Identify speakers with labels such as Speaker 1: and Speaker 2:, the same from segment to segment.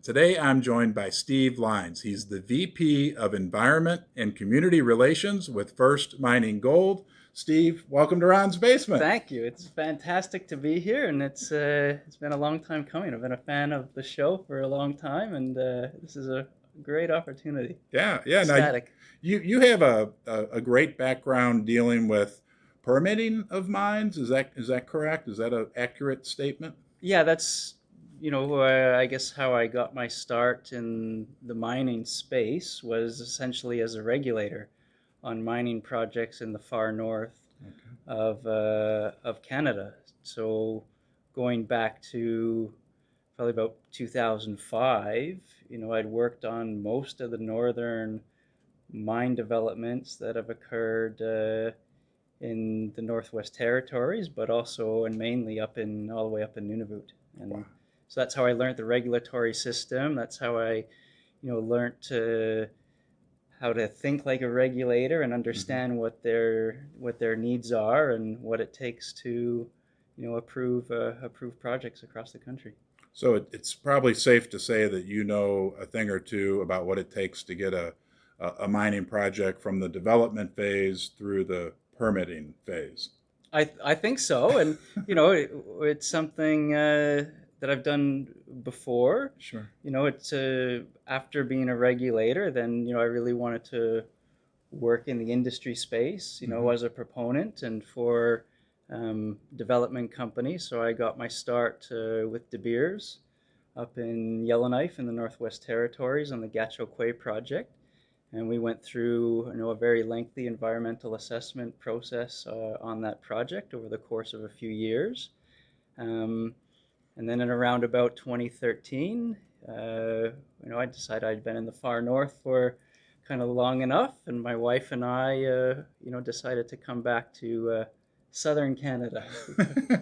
Speaker 1: Today I'm joined by Steve Lines. He's the VP of Environment and Community Relations with First Mining Gold. Steve, welcome to Ron's Basement.
Speaker 2: Thank you. It's fantastic to be here, and it's been a long time coming. I've been a fan of the show for a long time, and this is a great opportunity.
Speaker 1: Yeah. Now
Speaker 2: Ecstatic.
Speaker 1: you have a great background dealing with permitting of mines. Is that correct? Is that an accurate statement?
Speaker 2: Yeah, that's I guess how I got my start in the mining space was essentially as a regulator on mining projects in the far north of Canada. So going back to probably about 2005, I'd worked on most of the northern mine developments that have occurred in the Northwest Territories, but also and mainly up in all the way up in Nunavut.
Speaker 1: Wow.
Speaker 2: And so that's how I learned the regulatory system. That's how I, learned how to think like a regulator and understand what their needs are and what it takes to, approve projects across the country.
Speaker 1: So it's probably safe to say that you know a thing or two about what it takes to get a mining project from the development phase through the permitting phase.
Speaker 2: I think so, and it's something that I've done before.
Speaker 1: Sure.
Speaker 2: It's after being a regulator, then I really wanted to work in the industry space.
Speaker 1: Hmm.
Speaker 2: As a proponent and for development companies. So I got my start with De Beers up in Yellowknife in the Northwest Territories on the Gacho Quay project. And we went through a very lengthy environmental assessment process on that project over the course of a few years. Um, and then in around about 2013, I decided I'd been in the far north for kind of long enough, and my wife and I, decided to come back to southern Canada.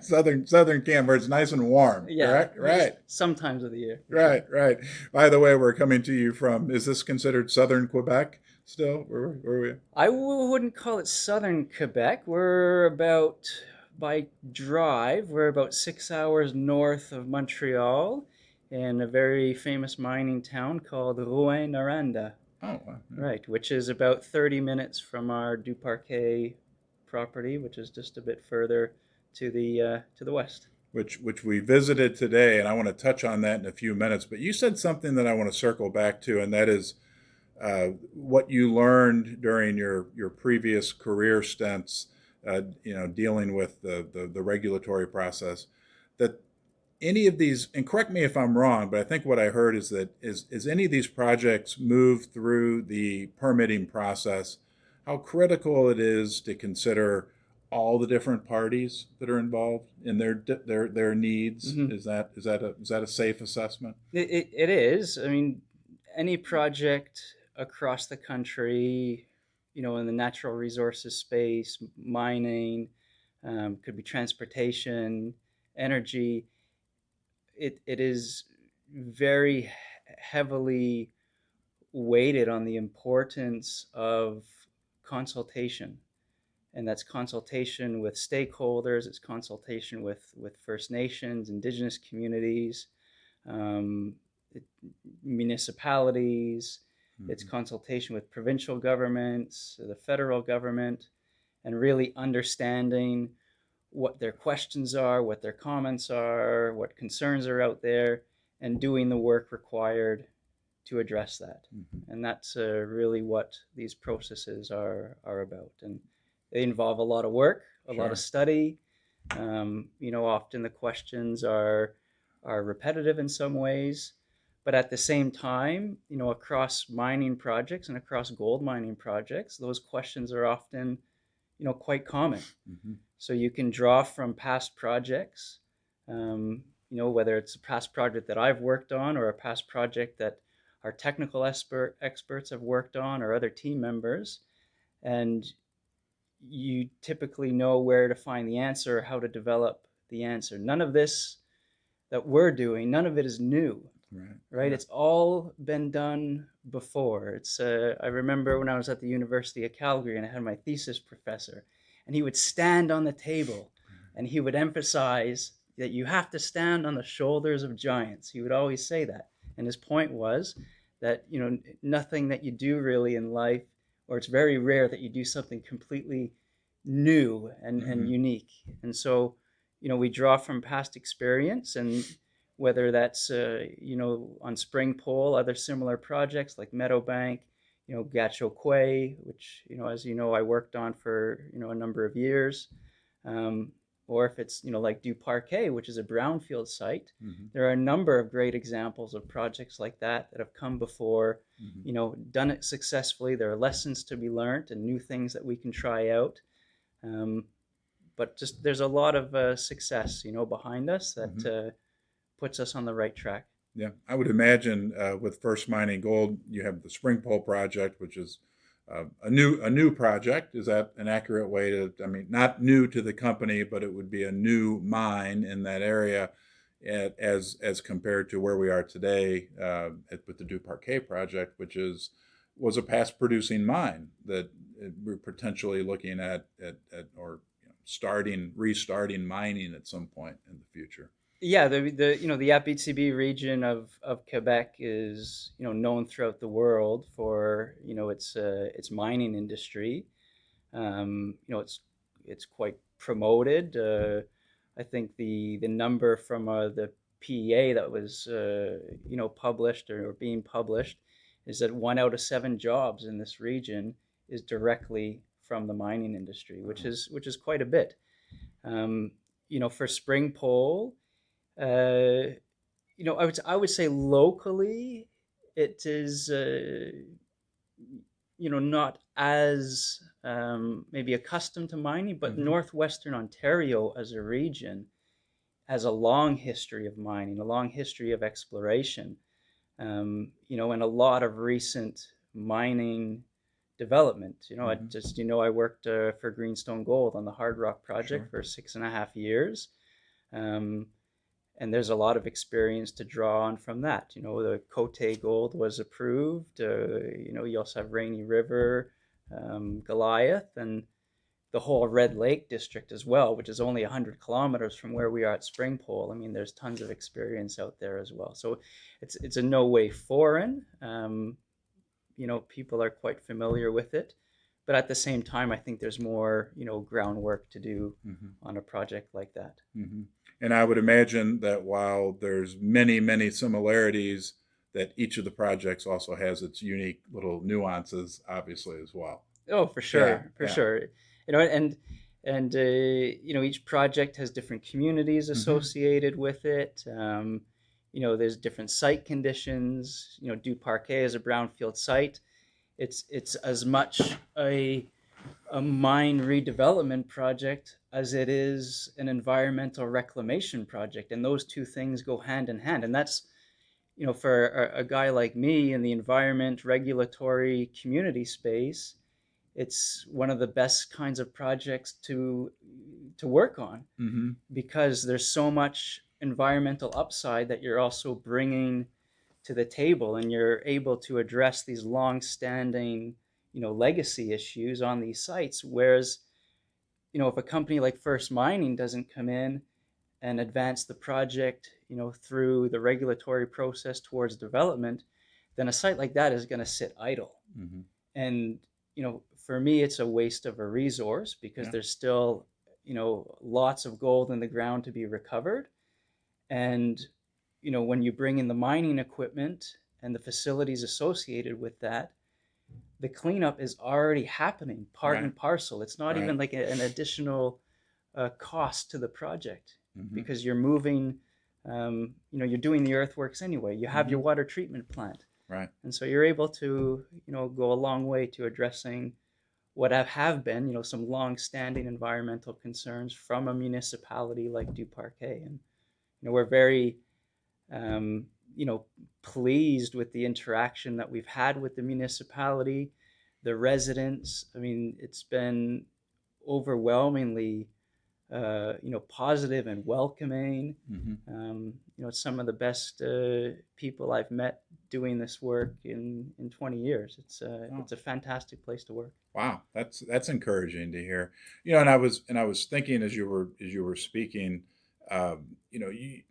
Speaker 1: Southern Canada, where it's nice and warm.
Speaker 2: Yeah,
Speaker 1: Correct. Right.
Speaker 2: sometimes of the year, for sure.
Speaker 1: Right. By the way, we're coming to you from. Is this considered southern Quebec still? Where are we?
Speaker 2: I wouldn't call it southern Quebec. By drive, we're about 6 hours north of Montreal in a very famous mining town called Rouyn-Noranda.
Speaker 1: Oh, wow. Yeah.
Speaker 2: Right, which is about 30 minutes from our Duparquet property, which is just a bit further to the west.
Speaker 1: Which we visited today, and I want to touch on that in a few minutes. But you said something that I want to circle back to, and that is what you learned during your previous career stints, dealing with the regulatory process. That any of these, and correct me if I'm wrong, but I think what I heard is that is any of these projects move through the permitting process, how critical it is to consider all the different parties that are involved in their needs.
Speaker 2: Hmm.
Speaker 1: Is that a safe assessment?
Speaker 2: It is. I mean, any project across the country, in the natural resources space, mining, could be transportation, energy. It is very heavily weighted on the importance of consultation, and that's consultation with stakeholders, it's consultation with First Nations, Indigenous communities, um, it, municipalities, it's
Speaker 1: Mm-hmm.
Speaker 2: consultation with provincial governments, the federal government, and really understanding what their questions are, what their comments are, what concerns are out there, and doing the work required to address that.
Speaker 1: Mm-hmm.
Speaker 2: And that's really what these processes are about. And they involve a lot of work, a lot of
Speaker 1: Sure.
Speaker 2: study. Often the questions are repetitive in some ways, but at the same time, across mining projects and across gold mining projects, those questions are often, quite common.
Speaker 1: Mm-hmm.
Speaker 2: So you can draw from past projects, whether it's a past project that I've worked on or a past project that our technical experts have worked on or other team members, and you typically know where to find the answer, how to develop the answer. None of this that we're doing, none of it is new,
Speaker 1: Right.
Speaker 2: right?
Speaker 1: Yeah.
Speaker 2: It's all been done before. I remember when I was at the University of Calgary and I had my thesis professor, and he would stand on the table and he would emphasize that you have to stand on the shoulders of giants. He would always say that. And his point was that, nothing that you do really in life, or it's very rare that you do something completely new and
Speaker 1: Hmm.
Speaker 2: unique. And so, we draw from past experience, and whether that's, on Spring Pole, other similar projects like Meadowbank, Gacho Quay, which, as you know, I worked on for, a number of years. Um, or if it's, like Du Parquet, which is a brownfield site,
Speaker 1: Hmm.
Speaker 2: there are a number of great examples of projects like that that have come before,
Speaker 1: Hmm.
Speaker 2: done it successfully. There are lessons to be learned and new things that we can try out. Um, but just there's a lot of success, behind us that
Speaker 1: Hmm.
Speaker 2: puts us on the right track.
Speaker 1: Yeah, I would imagine with First Mining Gold, you have the Spring Pole project, which is a new project. Is that an accurate way to? I mean, not new to the company, but it would be a new mine in that area, as compared to where we are today with the Du Parquet project, which was a past producing mine that we're potentially looking at or restarting mining at some point in the future.
Speaker 2: Yeah, the Abitibi region of Quebec is, known throughout the world for, its mining industry. It's quite promoted. I think the number from the PEA that was, published, or being published, is that 1 out of 7 jobs in this region is directly from the mining industry, which is quite a bit. Um, for Spring Pole, uh, I would say locally, it is, not as, maybe accustomed to mining, but
Speaker 1: Hmm.
Speaker 2: northwestern Ontario as a region has a long history of mining, a long history of exploration, and a lot of recent mining development.
Speaker 1: Hmm.
Speaker 2: I worked for Greenstone Gold on the Hard Rock
Speaker 1: Sure.
Speaker 2: project for 6.5 years. Um, and there's a lot of experience to draw on from that. The Cote Gold was approved. You also have Rainy River, Goliath, and the whole Red Lake district as well, which is only 100 kilometers from where we are at Spring Pole. I mean, there's tons of experience out there as well. So it's in no way foreign. People are quite familiar with it, but at the same time, I think there's more, groundwork to do
Speaker 1: Hmm.
Speaker 2: on a project like that.
Speaker 1: Hmm. And I would imagine that while there's many, many similarities, that each of the projects also has its unique little nuances, obviously, as well.
Speaker 2: Oh, for
Speaker 1: Yeah,
Speaker 2: sure, for
Speaker 1: yeah.
Speaker 2: sure. And each project has different communities
Speaker 1: Hmm.
Speaker 2: associated with it. There's different site conditions. Du Parquet is a brownfield site. It's as much a mine redevelopment project as it is an environmental reclamation project, and those two things go hand in hand. And that's, for a guy like me in the environment, regulatory, community space, it's one of the best kinds of projects to work on,
Speaker 1: Hmm.
Speaker 2: because there's so much environmental upside that you're also bringing to the table, and you're able to address these long-standing, legacy issues on these sites. Whereas, if a company like First Mining doesn't come in and advance the project, through the regulatory process towards development, then a site like that is going to sit idle.
Speaker 1: Hmm.
Speaker 2: And for me, it's a waste of a resource, because
Speaker 1: Yeah.
Speaker 2: there's still, lots of gold in the ground to be recovered. And when you bring in the mining equipment and the facilities associated with that, the cleanup is already happening, part
Speaker 1: Right.
Speaker 2: and parcel. It's not
Speaker 1: Right.
Speaker 2: even like an additional cost to the project,
Speaker 1: Hmm.
Speaker 2: because you're moving, you're doing the earthworks anyway. You have your
Speaker 1: Hmm.
Speaker 2: water treatment plant,
Speaker 1: Right.
Speaker 2: and so you're able to, go a long way to addressing what have been, some long-standing environmental concerns from a municipality like Du Parquet. And we're very, um, you know, pleased with the interaction that we've had with the municipality, the residents. I mean, it's been overwhelmingly, positive and welcoming.
Speaker 1: Hmm.
Speaker 2: It's some of the best people I've met doing this work in 20 years. It's
Speaker 1: Oh,
Speaker 2: it's a fantastic place to work.
Speaker 1: wow. That's encouraging to hear. And I was thinking as you were speaking, you know, you,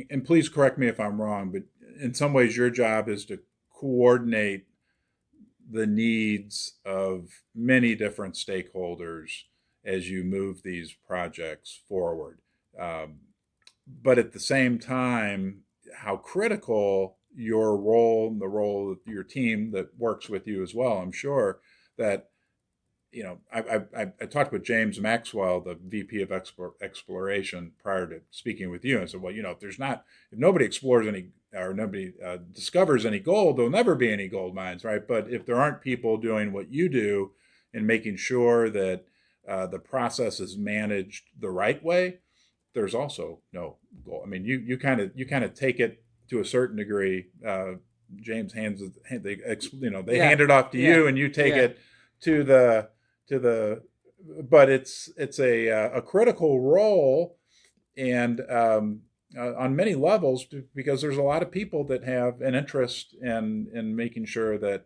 Speaker 1: and please correct me if I'm wrong, but in some ways, your job is to coordinate the needs of many different stakeholders as you move these projects forward. Um, but at the same time, how critical your role and the role of your team that works with you as well. I'm sure that, I talked with James Maxwell, the VP of Exploration, prior to speaking with you, and said, well, if nobody explores any, or nobody discovers any gold, there'll never be any gold mines, right? But if there aren't people doing what you do and making sure that the process is managed the right way, there's also no goal. I mean, you kind of take it to a certain degree. James they
Speaker 2: Yeah,
Speaker 1: hand it off to
Speaker 2: yeah,
Speaker 1: you, and you take
Speaker 2: yeah.
Speaker 1: it to the. But it's a critical role, and on many levels, because there's a lot of people that have an interest in making sure that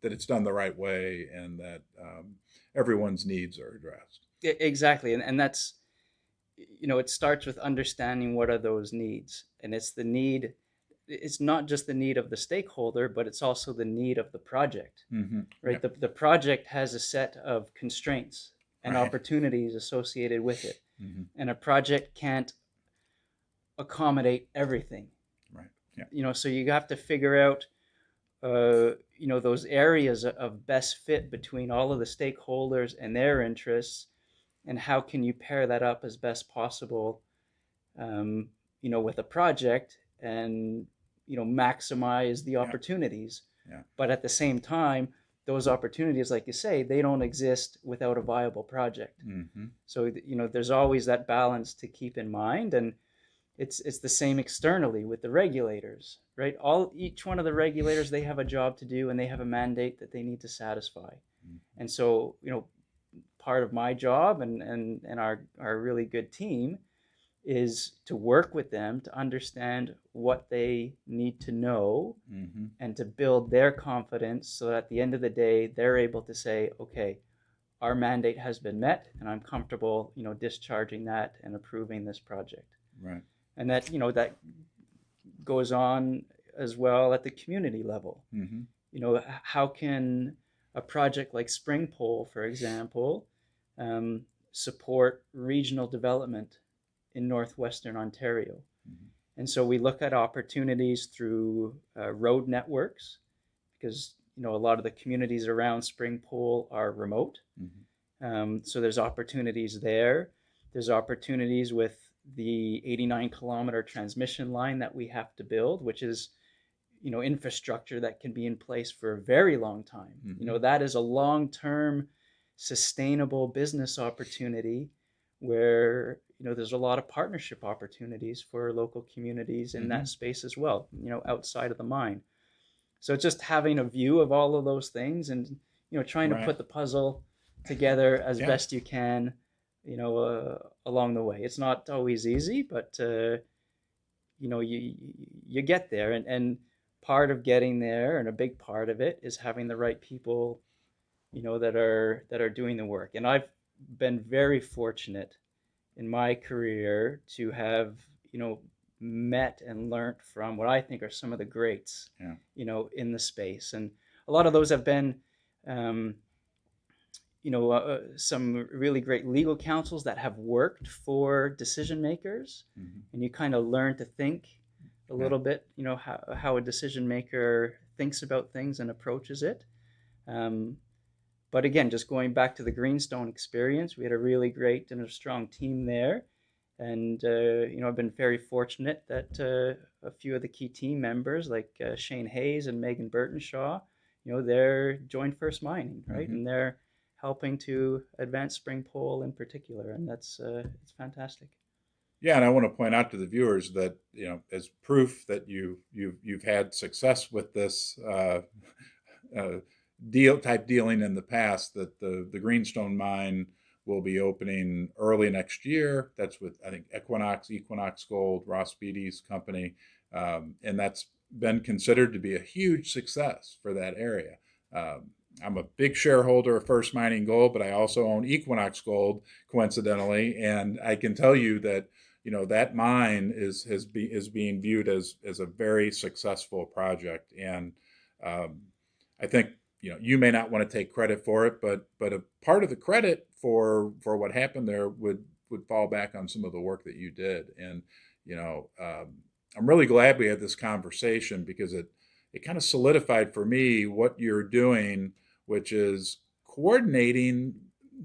Speaker 1: it's done the right way, and that everyone's needs are addressed.
Speaker 2: Exactly, and that's, it starts with understanding what are those needs, and it's not just the need of the stakeholder, but it's also the need of the project,
Speaker 1: Mm-hmm.
Speaker 2: right?
Speaker 1: Yeah.
Speaker 2: The project has a set of constraints and
Speaker 1: Right.
Speaker 2: opportunities associated with it,
Speaker 1: Mm-hmm.
Speaker 2: and a project can't accommodate everything.
Speaker 1: Right. Yeah.
Speaker 2: So you have to figure out those areas of best fit between all of the stakeholders and their interests, and how can you pair that up as best possible, um, with a project, and maximize the
Speaker 1: Yeah.
Speaker 2: opportunities.
Speaker 1: Yeah.
Speaker 2: But at the same time, those opportunities, like you say, they don't exist without a viable project.
Speaker 1: Mm-hmm.
Speaker 2: So there's always that balance to keep in mind, and it's the same externally with the regulators, right? Each one of the regulators, they have a job to do, and they have a mandate that they need to satisfy.
Speaker 1: Mm-hmm.
Speaker 2: And so part of my job, and our really good team, is to work with them to understand what they need to know,
Speaker 1: Mm-hmm.
Speaker 2: and to build their confidence, so that at the end of the day, they're able to say, okay, our mandate has been met, and I'm comfortable discharging that and approving this project.
Speaker 1: Right.
Speaker 2: And that goes on as well at the community level.
Speaker 1: Mm-hmm.
Speaker 2: How can a project like Spring Pole, for example, support regional development in northwestern Ontario?
Speaker 1: Mm-hmm.
Speaker 2: And so we look at opportunities through road networks, because a lot of the communities around Spring Pole are remote.
Speaker 1: Mm-hmm.
Speaker 2: So there's opportunities there. There's opportunities with the 89-kilometer transmission line that we have to build, which is infrastructure that can be in place for a very long time.
Speaker 1: Mm-hmm.
Speaker 2: That is a long-term sustainable business opportunity, where there's a lot of partnership opportunities for local communities in
Speaker 1: Mm-hmm.
Speaker 2: that space as well, outside of the mine. So just having a view of all of those things, and trying to
Speaker 1: Right.
Speaker 2: put the puzzle together as
Speaker 1: Yeah.
Speaker 2: best you can, along the way. It's not always easy, but you get there, and part of getting there, and a big part of it, is having the right people, that are doing the work. And I've been very fortunate in my career to have met and learned from what I think are some of the greats,
Speaker 1: Yeah.
Speaker 2: in the space. And a lot of those have been, um, some really great legal counsels that have worked for decision makers,
Speaker 1: Mm-hmm.
Speaker 2: and you kind of learn to think a
Speaker 1: Yeah.
Speaker 2: little bit, how a decision maker thinks about things and approaches it. Um, but again, just going back to the Greenstone experience, we had a really great and a strong team there. And, I've been very fortunate that a few of the key team members, like Shane Hayes and Megan Burtonshaw, they're joined First Mining, right?
Speaker 1: Mm-hmm.
Speaker 2: And they're helping to advance Spring Pole in particular. And that's it's fantastic.
Speaker 1: Yeah, and I want to point out to the viewers that, as proof that you've had success with this uh, dealing in the past, that the Greenstone mine will be opening early next year. That's with, I think, Equinox Gold, Ross Beatty's company, and that's been considered to be a huge success for that area. I'm a big shareholder of First Mining Gold, but I also own Equinox Gold, coincidentally, and I can tell you that that mine is being viewed as a very successful project. And I think you may not want to take credit for it, but a part of the credit for what happened there would fall back on some of the work that you did. And I'm really glad we had this conversation, because it kind of solidified for me what you're doing, which is coordinating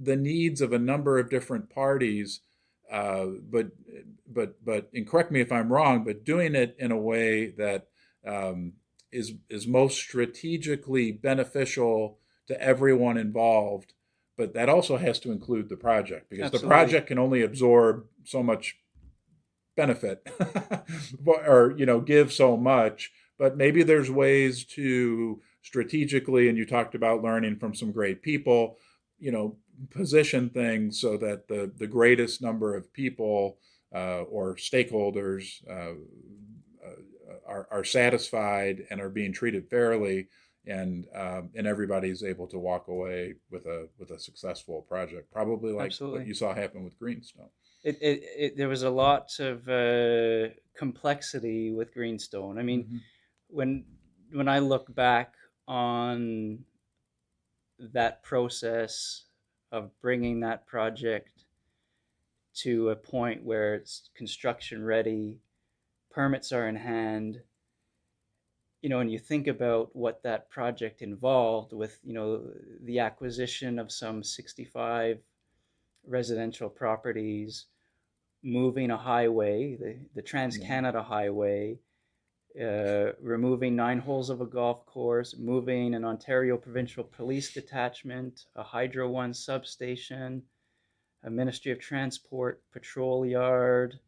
Speaker 1: the needs of a number of different parties, but and correct me if I'm wrong, but doing it in a way that is most strategically beneficial to everyone involved. But that also has to include the project, because the
Speaker 2: Absolutely.
Speaker 1: project can only absorb so much benefit or give so much. But maybe there's ways to strategically, and you talked about learning from some great people, position things so that the greatest number of people or stakeholders are satisfied and are being treated fairly, and everybody's able to walk away with a successful project, probably like what
Speaker 2: Absolutely.
Speaker 1: you saw happen with Greenstone.
Speaker 2: There was a lot of complexity with Greenstone. I mean,
Speaker 1: Mm-hmm.
Speaker 2: when I look back on that process of bringing that project to a point where it's construction ready, permits are in hand, and you think about what that project involved with, the acquisition of some 65 residential properties, moving a highway, the
Speaker 1: Yeah.
Speaker 2: Trans-Canada Highway, removing 9 holes of a golf course, moving an Ontario Provincial Police detachment, a Hydro One substation, a Ministry of Transport patrol yard,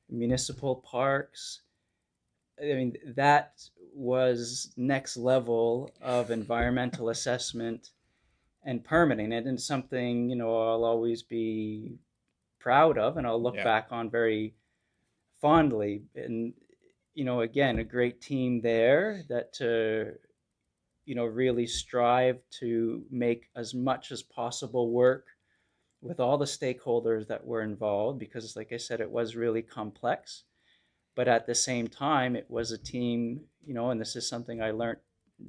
Speaker 2: municipal parks. I mean, that was next level of environmental assessment and permitting. And it's something, I'll always be proud of, and I'll look
Speaker 1: Yeah.
Speaker 2: back on very fondly. And, again, a great team there that, really strive to make as much as possible work with all the stakeholders that were involved, because, like I said, it was really complex. But at the same time, it was a team, and this is something I learned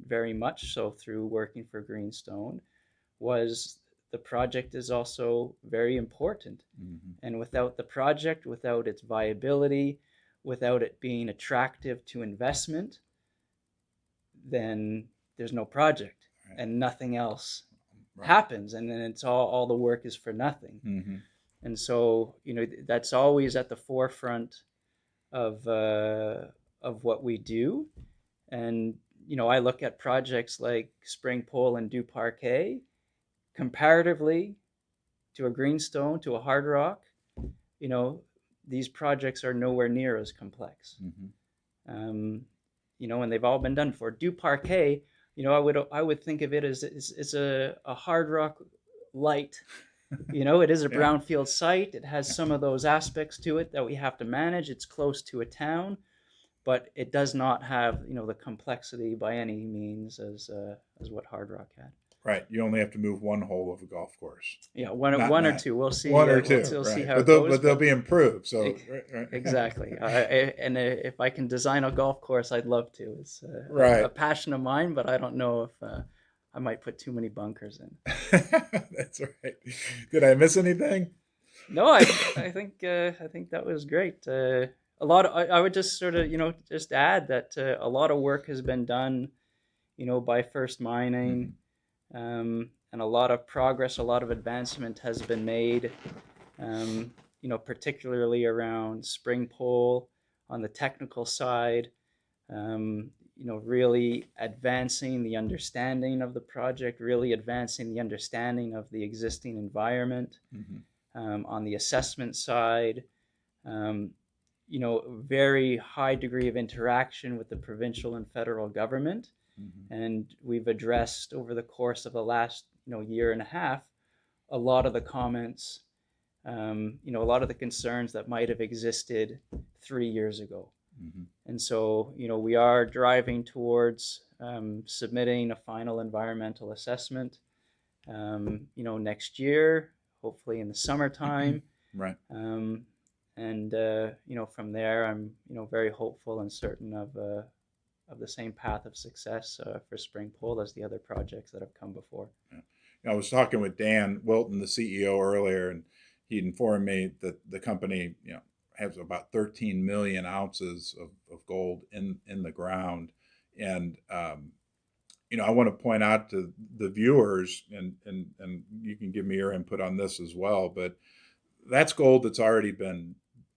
Speaker 2: very much so through working for Greenstone, was the project is also very important.
Speaker 1: Mm-hmm.
Speaker 2: And without the project, without its viability, without it being attractive to investment, then there's no project
Speaker 1: Right.
Speaker 2: and nothing else
Speaker 1: Right.
Speaker 2: happens. And then it's all the work is for nothing.
Speaker 1: Mm-hmm.
Speaker 2: And so, that's always at the forefront of what we do. And, I look at projects like Spring Pole and Du Parquet comparatively to a Greenstone, to a Hard Rock. you know, these projects are nowhere near as complex.
Speaker 1: Mm-hmm.
Speaker 2: Um, and they've all been done for. Du Parquet, I would think of it as it's a Hard Rock light. It is a
Speaker 1: Yeah.
Speaker 2: brownfield site. It has
Speaker 1: Yeah.
Speaker 2: some of those aspects to it that we have to manage. It's close to a town, but it does not have the complexity by any means as what Hard Rock had.
Speaker 1: Right. You only have to move one hole of a golf course,
Speaker 2: Yeah, one
Speaker 1: not
Speaker 2: one or
Speaker 1: nine.
Speaker 2: two. We'll see.
Speaker 1: One or
Speaker 2: We'll,
Speaker 1: two.
Speaker 2: we'll see
Speaker 1: Right.
Speaker 2: how
Speaker 1: But
Speaker 2: it goes.
Speaker 1: they'll
Speaker 2: But
Speaker 1: be improved. So right.
Speaker 2: exactly. And if I can design a golf course, I'd love to. It's a
Speaker 1: Right.
Speaker 2: passion of mine, but I don't know if I might put too many bunkers in.
Speaker 1: That's right. Did I miss anything?
Speaker 2: No, I think that was great. A lot of, I would just sort of just add that a lot of work has been done, by First
Speaker 1: Mm-hmm.
Speaker 2: Mining, and a lot of progress, a lot of advancement has been made. Particularly around Spring Pole on the technical side. Really advancing the understanding of the project, really advancing the understanding of the existing environment.
Speaker 1: Mm-hmm.
Speaker 2: On the assessment side, um, very high degree of interaction with the provincial and federal government.
Speaker 1: Mm-hmm.
Speaker 2: And we've addressed over the course of the last, year and a half, a lot of the comments, a lot of the concerns that might have existed 3 years ago.
Speaker 1: Mm-hmm.
Speaker 2: And so, we are driving towards submitting a final environmental assessment, next year, hopefully in the summertime.
Speaker 1: Right.
Speaker 2: Um, And from there, I'm very hopeful and certain of the same path of success for Spring Pole as the other projects that have come before.
Speaker 1: Yeah. I was talking with Dan Wilton, the CEO, earlier, and he informed me that the company, has about 13 million ounces of gold in the ground. And I want to point out to the viewers, and you can give me your input on this as well, but that's gold that's already been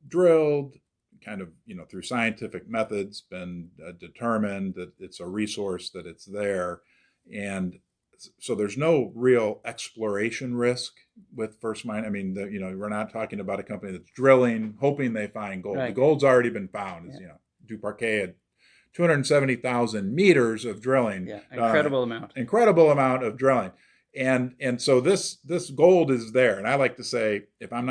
Speaker 1: drilled, kind of, through scientific methods, been determined that it's a resource, that it's there. And so there's no real exploration risk with First Mine. I mean, we're not talking about a company that's drilling, hoping they find gold.
Speaker 2: Right.
Speaker 1: The gold's already been found.
Speaker 2: Yeah.
Speaker 1: Duparquet had 270,000 meters of drilling.
Speaker 2: Yeah, incredible amount.
Speaker 1: Incredible amount of drilling. And so this gold is there. And I like to say, if I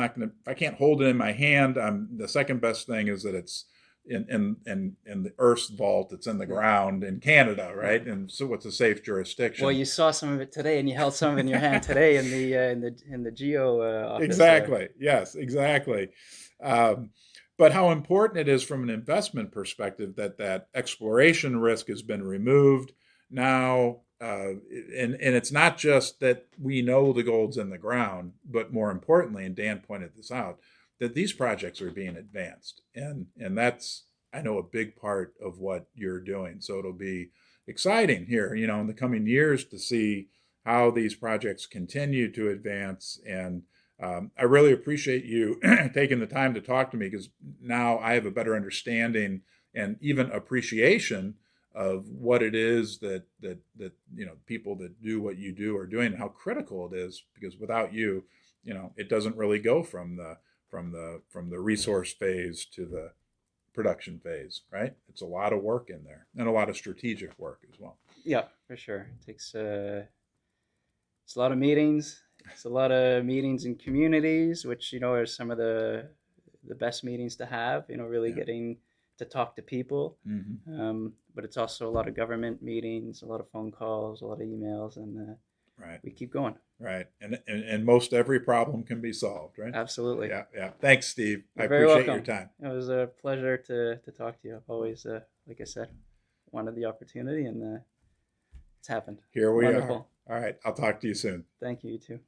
Speaker 1: can't hold it in my hand, the second best thing is that it's in the Earth's vault. It's in the ground in Canada, right? And so it's a safe jurisdiction.
Speaker 2: Well, you saw some of it today, and you held some of it in your hand today in the geo office.
Speaker 1: Exactly. Yes, exactly. But how important it is from an investment perspective that exploration risk has been removed now. And it's not just that we know the gold's in the ground, but more importantly, and Dan pointed this out, that these projects are being advanced. And that's, I know, a big part of what you're doing. So it'll be exciting here, in the coming years to see how these projects continue to advance. And I really appreciate you taking the time to talk to me, because now I have a better understanding and even appreciation of what it is that people that do what you do are doing, and how critical it is, because without you, it doesn't really go from the resource phase to the production phase, right? It's a lot of work in there, and a lot of strategic work as well.
Speaker 2: Yeah, for sure. It takes it's a lot of meetings. It's a lot of meetings in communities, which are some of the best meetings to have. Really getting to talk to people.
Speaker 1: Mm-hmm.
Speaker 2: But it's also a lot of government meetings, a lot of phone calls, a lot of emails, and
Speaker 1: right.
Speaker 2: We keep going.
Speaker 1: Right, and most every problem can be solved, right?
Speaker 2: Absolutely.
Speaker 1: Yeah. Thanks, Steve.
Speaker 2: You're
Speaker 1: I
Speaker 2: very
Speaker 1: appreciate
Speaker 2: welcome.
Speaker 1: your time.
Speaker 2: It was a pleasure to talk to you. I've always, like I said, wanted the opportunity, and it's happened.
Speaker 1: Here we
Speaker 2: Wonderful.
Speaker 1: are. All right, I'll talk to you soon.
Speaker 2: Thank you, you too.